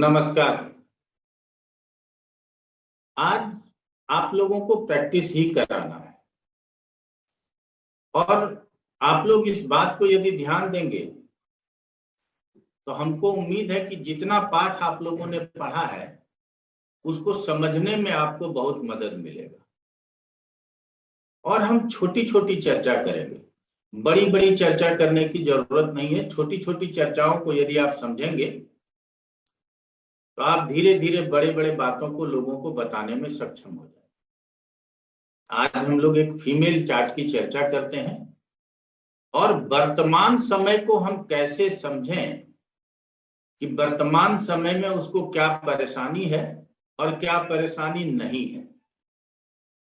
नमस्कार। आज आप लोगों को प्रैक्टिस ही कराना है और आप लोग इस बात को यदि ध्यान देंगे तो हमको उम्मीद है कि जितना पाठ आप लोगों ने पढ़ा है उसको समझने में आपको बहुत मदद मिलेगा। और हम छोटी छोटी चर्चा करेंगे, बड़ी बड़ी चर्चा करने की जरूरत नहीं है। छोटी छोटी चर्चाओं को यदि आप समझेंगे तो आप धीरे धीरे बड़े बड़े बातों को लोगों को बताने में सक्षम हो जाए। आज हम लोग एक फीमेल चार्ट की चर्चा करते हैं और वर्तमान समय को हम कैसे समझें कि वर्तमान समय में उसको क्या परेशानी है और क्या परेशानी नहीं है,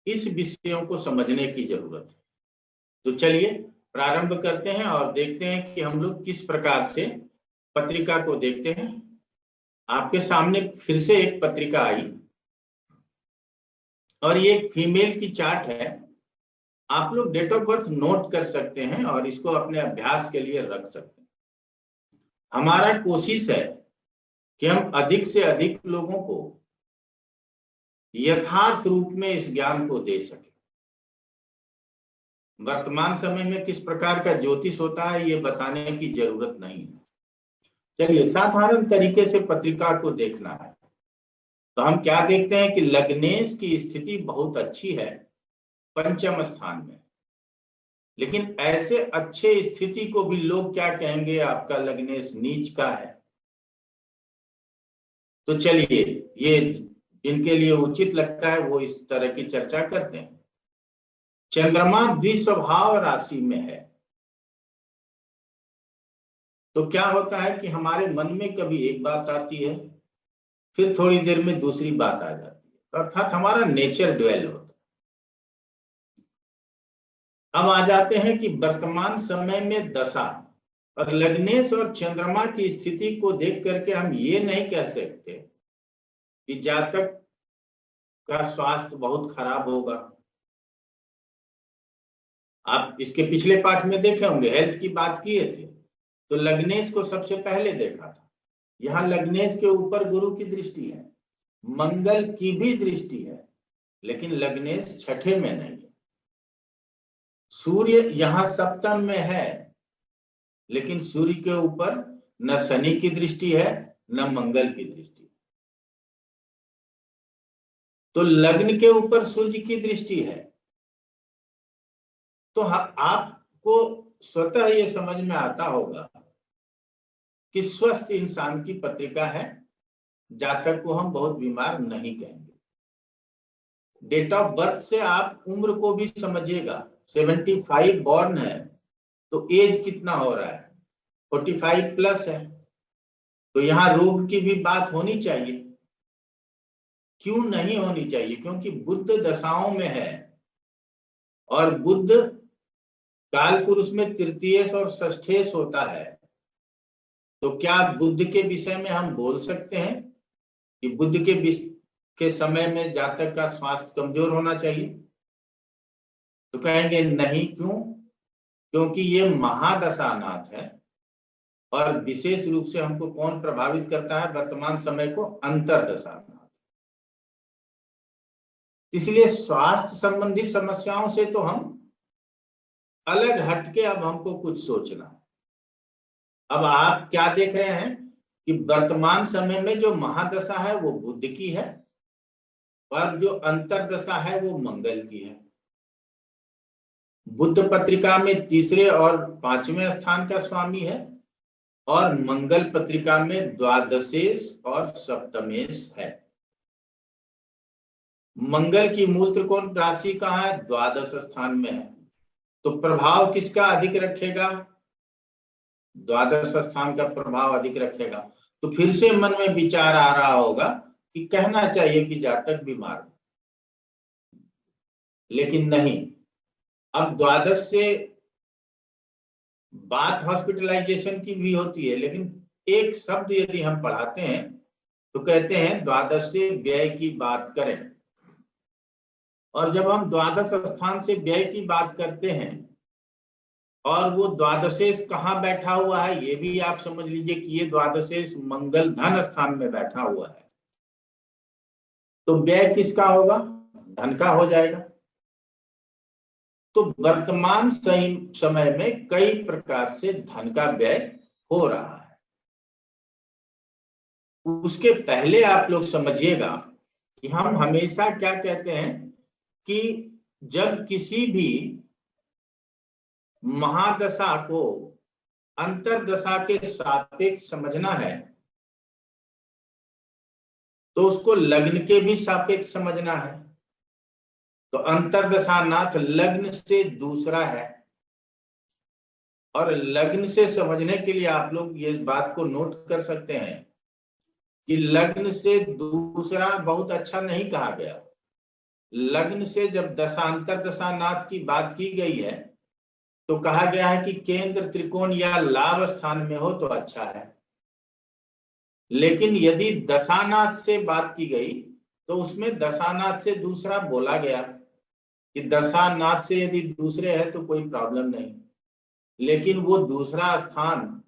इस विषयों को समझने की जरूरत है। तो चलिए प्रारंभ करते हैं और देखते हैं कि हम लोग किस प्रकार से पत्रिका को देखते हैं। आपके सामने फिर से एक पत्रिका आई और ये एक फीमेल की चार्ट है। आप लोग डेट ऑफ बर्थ नोट कर सकते हैं और इसको अपने अभ्यास के लिए रख सकते हैं। हमारा कोशिश है कि हम अधिक से अधिक लोगों को यथार्थ रूप में इस ज्ञान को दे सके। वर्तमान समय में किस प्रकार का ज्योतिष होता है ये बताने की जरूरत नहीं है। चलिए साधारण तरीके से पत्रिका को देखना है तो हम क्या देखते हैं कि लग्नेश की स्थिति बहुत अच्छी है, पंचम स्थान में। लेकिन ऐसे अच्छे स्थिति को भी लोग क्या कहेंगे, आपका लग्नेश नीच का है। तो चलिए ये जिनके लिए उचित लगता है वो इस तरह की चर्चा करते हैं। चंद्रमा द्विस्वभाव राशि में है तो क्या होता है कि हमारे मन में कभी एक बात आती है, फिर थोड़ी देर में दूसरी बात आ जाती है, अर्थात हमारा नेचर ड्वेल होता है। अब आ जाते हैं कि वर्तमान समय में दशा और लग्नेश और चंद्रमा की स्थिति को देख करके हम ये नहीं कह सकते कि जातक का स्वास्थ्य बहुत खराब होगा। आप इसके पिछले पाठ में देखे होंगे, हेल्थ की बात किए थे तो लग्नेश को सबसे पहले देखा था। यहाँ लग्नेश के ऊपर गुरु की दृष्टि है, मंगल की भी दृष्टि है, लेकिन लग्नेश छठे में नहीं है। सूर्य यहाँ सप्तम में है, लेकिन सूर्य के ऊपर न शनि की दृष्टि है न मंगल की दृष्टि। तो लग्न के ऊपर सूर्य की दृष्टि है तो आपको स्वतः ये समझ में आता होगा कि स्वस्थ इंसान की पत्रिका है, जातक को हम बहुत बीमार नहीं कहेंगे। डेट ऑफ बर्थ से आप उम्र को भी समझिएगा। 75 बॉर्न है तो एज कितना हो रहा है, 45 प्लस है। तो यहाँ रोग की भी बात होनी चाहिए। क्यों नहीं होनी चाहिए? क्योंकि बुध दशाओं में है और बुध काल पुरुष में तृतीयेश और षष्ठेश होता है। तो क्या बुध के विषय में हम बोल सकते हैं कि बुध के समय में जातक का स्वास्थ्य कमजोर होना चाहिए? तो कहेंगे नहीं। क्यों? क्योंकि ये महादशानाथ है और विशेष रूप से हमको कौन प्रभावित करता है वर्तमान समय को? अंतरदशानाथ। इसलिए स्वास्थ्य संबंधी समस्याओं से तो हम अलग हटके अब हमको कुछ सोचना। अब आप क्या देख रहे हैं कि वर्तमान समय में जो महादशा है वो बुध की है और जो अंतरदशा है वो मंगल की है। बुध पत्रिका में तीसरे और पांचवें स्थान का स्वामी है और मंगल पत्रिका में द्वादशेश और सप्तमेश है। मंगल की मूल त्रिकोण राशि कहाँ है? द्वादश स्थान में है। तो प्रभाव किसका अधिक रखेगा? द्वादश स्थान का प्रभाव अधिक रखेगा। तो फिर से मन में विचार आ रहा होगा कि कहना चाहिए कि जातक बीमार, लेकिन नहीं। अब द्वादश से बात हॉस्पिटलाइजेशन की भी होती है, लेकिन एक शब्द यदि हम पढ़ाते हैं तो कहते हैं द्वादश से व्यय की बात करें। और जब हम द्वादश स्थान से व्यय की बात करते हैं और वो द्वादशेष कहाँ बैठा हुआ है ये भी आप समझ लीजिए कि ये द्वादशेष मंगल धन स्थान में बैठा हुआ है, तो व्यय किसका होगा? धन का हो जाएगा। तो वर्तमान समय में कई प्रकार से धन का व्यय हो रहा है। उसके पहले आप लोग समझिएगा कि हम हमेशा क्या कहते हैं कि जब किसी भी महादशा को अंतरदशा के सापेक्ष समझना है तो उसको लग्न के भी सापेक्ष समझना है। तो अंतरदशानाथ लग्न से दूसरा है, और लग्न से समझने के लिए आप लोग ये बात को नोट कर सकते हैं कि लग्न से दूसरा बहुत अच्छा नहीं कहा गया। लग्न से जब दशांतर दशानाथ की बात की गई है तो कहा गया है कि केंद्र त्रिकोण या लाभ स्थान में हो तो अच्छा है, लेकिन यदि दशानाथ से बात की गई तो उसमें दशानाथ से दूसरा बोला गया कि दशानाथ से यदि दूसरे है तो कोई प्रॉब्लम नहीं, लेकिन वो दूसरा स्थान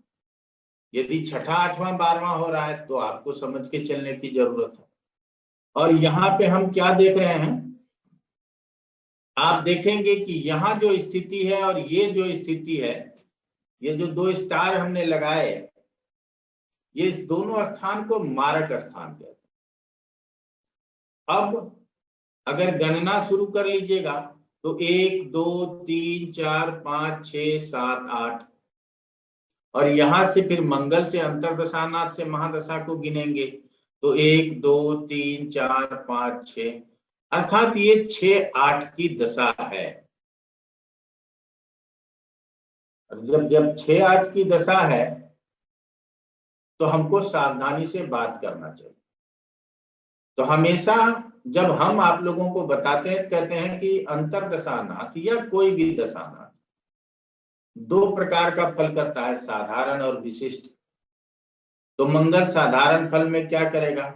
यदि छठा आठवां बारहवां हो रहा है तो आपको समझ के चलने की जरूरत है। और यहाँ पे हम क्या देख रहे हैं, आप देखेंगे कि यहाँ जो स्थिति है और ये जो स्थिति है, ये जो दो स्टार हमने लगाए, ये इस दोनों स्थान को मारक स्थान कहते हैं। अब अगर गणना शुरू कर लीजिएगा तो 1 2 3 4 5 6 7 8, और यहां से फिर मंगल से अंतरदशानाथ से महादशा को गिनेंगे तो 1 2 3 4 5 6, अर्थात ये 6 8 की दशा है। जब जब 6 8 की दशा है तो हमको सावधानी से बात करना चाहिए। तो हमेशा जब हम आप लोगों को बताते हैं तो कहते हैं कि अंतरदशानाथ या कोई भी दशानाथ 2 प्रकार का फल करता है, साधारण और विशिष्ट। तो मंगल साधारण फल में क्या करेगा?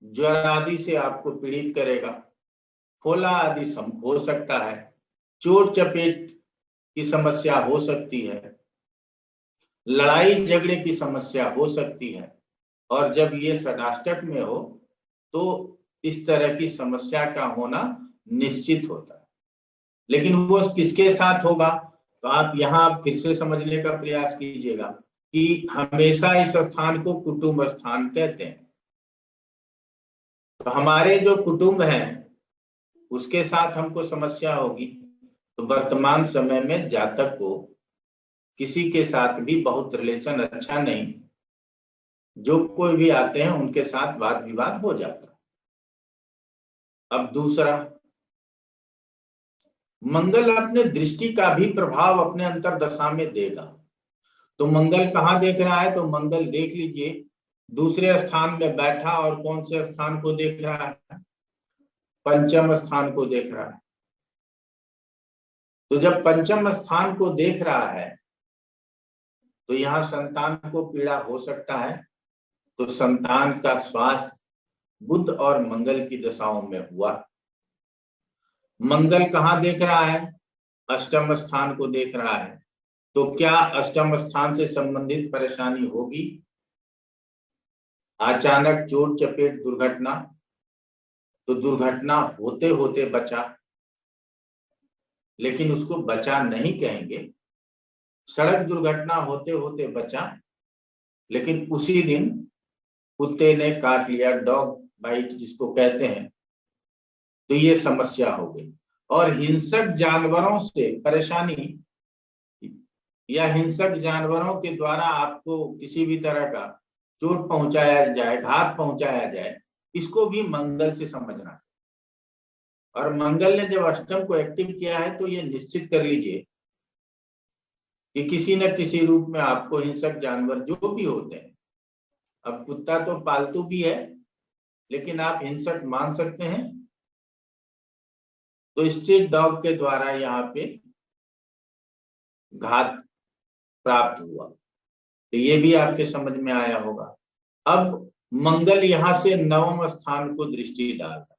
ज्वर आदि से आपको पीड़ित करेगा, फोला आदि हो सकता है, चोट चपेट की समस्या हो सकती है, लड़ाई झगड़े की समस्या हो सकती है, और जब ये षडाष्टक में हो तो इस तरह की समस्या का होना निश्चित होता है। लेकिन वो किसके साथ होगा? तो आप यहाँ फिर से समझने का प्रयास कीजिएगा कि हमेशा इस स्थान को कुटुंब स्थान कहते हैं। तो हमारे जो कुटुंब हैं उसके साथ हमको समस्या होगी, तो वर्तमान समय में जातक को किसी के साथ भी बहुत रिलेशन अच्छा नहीं, जो कोई भी आते हैं उनके साथ वाद विवाद हो जाता है। अब दूसरा, मंगल अपने दृष्टि का भी प्रभाव अपने अंतरदशा में देगा। तो मंगल कहाँ देख रहा है? तो मंगल देख लीजिए दूसरे स्थान में बैठा, और कौन से स्थान को देख रहा है? पंचम स्थान को देख रहा है। तो जब पंचम स्थान को देख रहा है तो यहाँ संतान को पीड़ा हो सकता है। तो संतान का स्वास्थ्य बुध और मंगल की दशाओं में हुआ। मंगल कहाँ देख रहा है? अष्टम स्थान को देख रहा है। तो क्या अष्टम स्थान से संबंधित परेशानी होगी? अचानक चोट चपेट दुर्घटना, तो दुर्घटना होते होते बचा, लेकिन उसको बचा नहीं कहेंगे, सड़क दुर्घटना होते होते बचा, लेकिन उसी दिन कुत्ते ने काट लिया, डॉग बाइट जिसको कहते हैं, तो ये समस्या हो गई। और हिंसक जानवरों से परेशानी या हिंसक जानवरों के द्वारा आपको किसी भी तरह का चोट पहुंचाया जाए, घात पहुंचाया जाए, इसको भी मंगल से समझना है। और मंगल ने जब अष्टम को एक्टिव किया है तो ये निश्चित कर लीजिए कि किसी न किसी रूप में आपको हिंसक जानवर जो भी होते हैं, अब कुत्ता तो पालतू भी है लेकिन आप हिंसक मान सकते हैं, तो स्ट्रीट डॉग के द्वारा यहाँ पे घात प्राप्त हुआ। तो ये भी आपके समझ में आया होगा। अब मंगल यहाँ से नवम स्थान को दृष्टि डाल रहा है,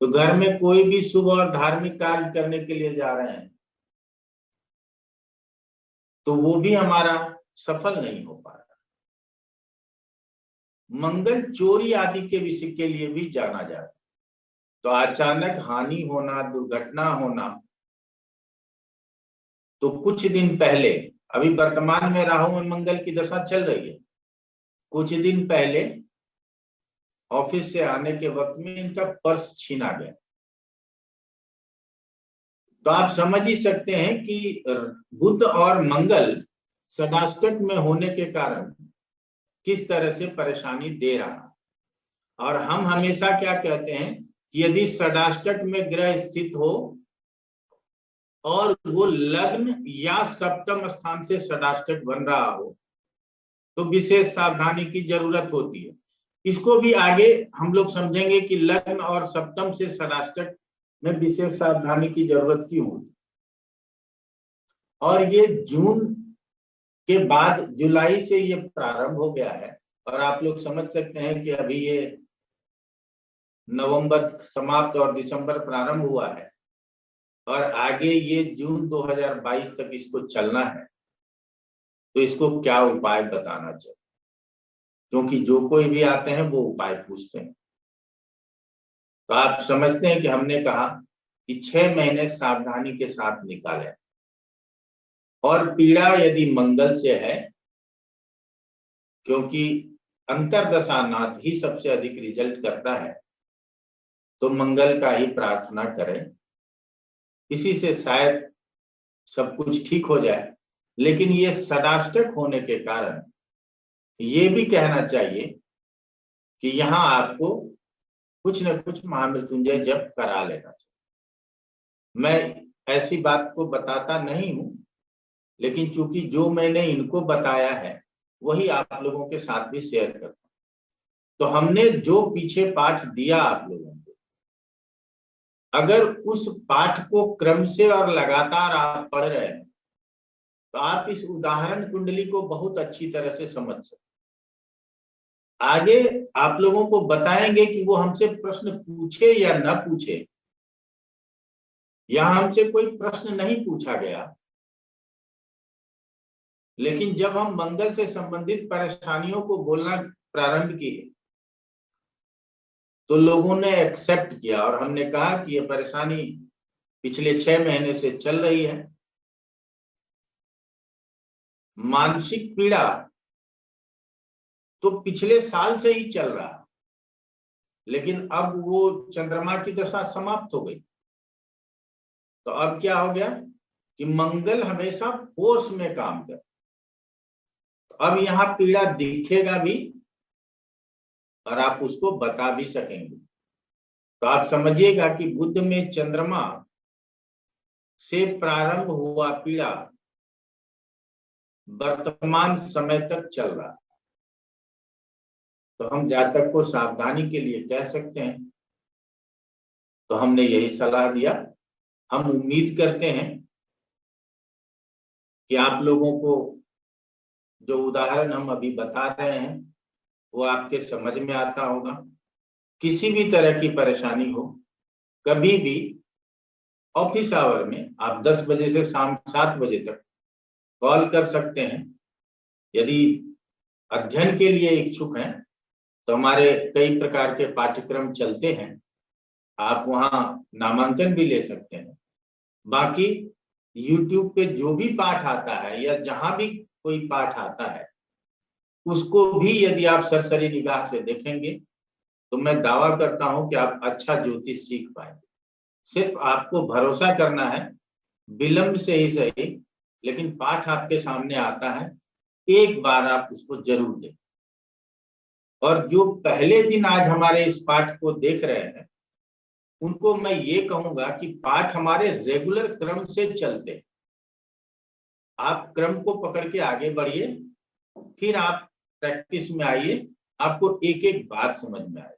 तो घर में कोई भी शुभ और धार्मिक कार्य करने के लिए जा रहे हैं तो वो भी हमारा सफल नहीं हो पा रहा। मंगल चोरी आदि के विषय के लिए भी जाना जाता है। तो अचानक हानि होना, दुर्घटना होना, तो कुछ दिन पहले, अभी वर्तमान में राहु और मंगल की दशा चल रही है, कुछ दिन पहले ऑफिस से आने के वक्त में इनका पर्स छीना गया। तो आप समझ ही सकते हैं कि बुध और मंगल षडाष्टक में होने के कारण किस तरह से परेशानी दे रहा। और हम हमेशा क्या कहते हैं कि यदि षडाष्टक में ग्रह स्थित हो और वो लग्न या सप्तम स्थान से षडाष्टक बन रहा हो तो विशेष सावधानी की जरूरत होती है। इसको भी आगे हम लोग समझेंगे कि लग्न और सप्तम से षडाष्टक में विशेष सावधानी की जरूरत क्यों होती। और ये जून के बाद जुलाई से ये प्रारंभ हो गया है और आप लोग समझ सकते हैं कि अभी ये नवंबर समाप्त और दिसंबर प्रारंभ हुआ है और आगे ये जून 2022 तक इसको चलना है। तो इसको क्या उपाय बताना चाहिए, क्योंकि जो कोई भी आते हैं वो उपाय पूछते हैं। तो आप समझते हैं कि हमने कहा कि 6 महीने सावधानी के साथ निकालें। और पीड़ा यदि मंगल से है, क्योंकि अंतरदशा नाथ ही सबसे अधिक रिजल्ट करता है, तो मंगल का ही प्रार्थना करें। इसी से शायद सब कुछ ठीक हो जाए। लेकिन ये षडाष्टक होने के कारण ये भी कहना चाहिए कि यहाँ आपको कुछ न कुछ महामृत्युंजय जप करा लेना चाहिए। मैं ऐसी बात को बताता नहीं हूं, लेकिन चूंकि जो मैंने इनको बताया है वही आप लोगों के साथ भी शेयर करता हूं। तो हमने जो पीछे पाठ दिया आप लोगों को, अगर उस पाठ को क्रम से और लगातार आप पढ़ रहे हैं तो आप इस उदाहरण कुंडली को बहुत अच्छी तरह से समझ सकते। आगे आप लोगों को बताएंगे कि वो हमसे प्रश्न पूछे या न पूछे। यहां हमसे कोई प्रश्न नहीं पूछा गया, लेकिन जब हम मंगल से संबंधित परेशानियों को बोलना प्रारंभ किए तो लोगों ने एक्सेप्ट किया और हमने कहा कि ये परेशानी पिछले 6 महीने से चल रही है। मानसिक पीड़ा तो पिछले साल से ही चल रहा, लेकिन अब वो चंद्रमा की दशा समाप्त हो गई। तो अब क्या हो गया कि मंगल हमेशा फोर्स में काम कर, तो अब यहाँ पीड़ा दिखेगा भी और आप उसको बता भी सकेंगे। तो आप समझिएगा कि बुध में चंद्रमा से प्रारंभ हुआ पीड़ा वर्तमान समय तक चल रहा। तो हम जातक को सावधानी के लिए कह सकते हैं। तो हमने यही सलाह दिया। हम उम्मीद करते हैं कि आप लोगों को जो उदाहरण हम अभी बता रहे हैं वो आपके समझ में आता होगा। किसी भी तरह की परेशानी हो, कभी भी ऑफिस आवर में आप 10 बजे से शाम 7 बजे तक कॉल कर सकते हैं। यदि अध्ययन के लिए इच्छुक हैं तो हमारे कई प्रकार के पाठ्यक्रम चलते हैं, आप वहां नामांकन भी ले सकते हैं। बाकी YouTube पे जो भी पाठ आता है या जहां भी कोई पाठ आता है उसको भी यदि आप सरसरी निगाह से देखेंगे तो मैं दावा करता हूं कि आप अच्छा ज्योतिष सीख पाएंगे। सिर्फ आपको भरोसा करना है, विलंब से ही सही, लेकिन पाठ आपके सामने आता है, एक बार आप उसको जरूर देखें। और जो पहले दिन आज हमारे इस पाठ को देख रहे हैं उनको मैं ये कहूंगा कि पाठ हमारे रेगुलर क्रम से चलते। आप क्रम को पकड़ के आगे बढ़िए, फिर आप प्रैक्टिस में आइए, आपको एक एक बात समझ में आए।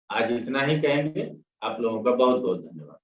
आज इतना ही कहेंगे। आप लोगों का बहुत बहुत धन्यवाद।